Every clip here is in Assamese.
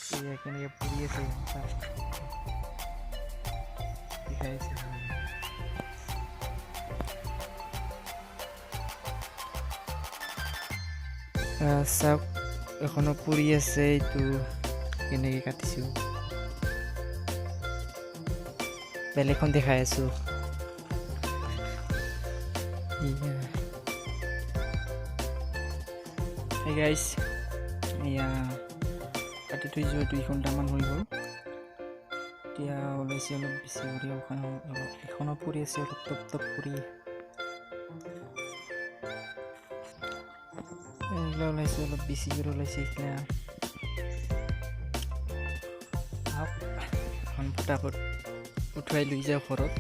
কেনেকৈ পৰি আছে দেখাইছে চাওক এখনো পৰি আছে এইটো কেনেকৈ কাটিছোঁ বেলেগখন দেখাই আছোঁ Hey guys, এয়া কাটি থৈ যোৱা 2 ঘণ্টামান হৈ গ'ল এতিয়া ওলাইছে অলপ বেছি কৰি এখনো পৰি আছে অলপ টপ টপ কৰি এইগিলা ওলাইছে অলপ বেছি কৰি ওলাইছে এইগিলা এখন ফটাফট উঠুৱাই লৈ যাওঁ ঘৰত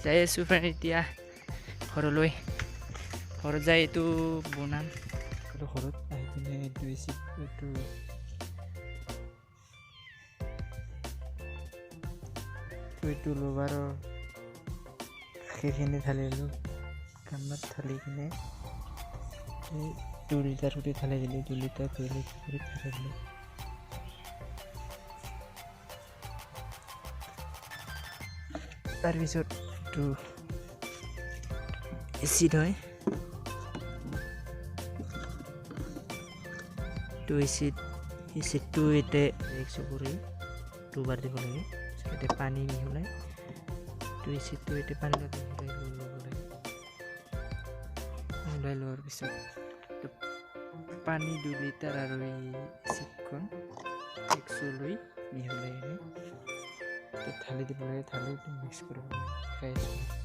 যাই আছোঁ ফ্ৰেণ্ড এতিয়া ঘৰলৈ ঘৰত যাই এইটো বনাম ঘৰত আহি কিনে এইটো লবাৰৰ সেইখিনি ঢালিলোঁ কামত ঢালি কিনে 2 লিটাৰ কৰি ঢালি দিলোঁ 2 লিটাৰ 2 লিটাৰ কৰি ঢালি দিলোঁ তাৰপিছত এইটো এচিড হয় এচিডটো এতিয়া 100 কৰি 2 বাৰ দিব লাগে এতিয়া পানী মিহলাই এচিডটো এতিয়া পানী মিহলাই লোৱাৰ পিছত পানী 2 লিটাৰ আৰু এই এচিডখন 100 লৈ মিহলাই কিনে ঢালি দিব লাগে ঢালি মিক্স কৰিব লাগে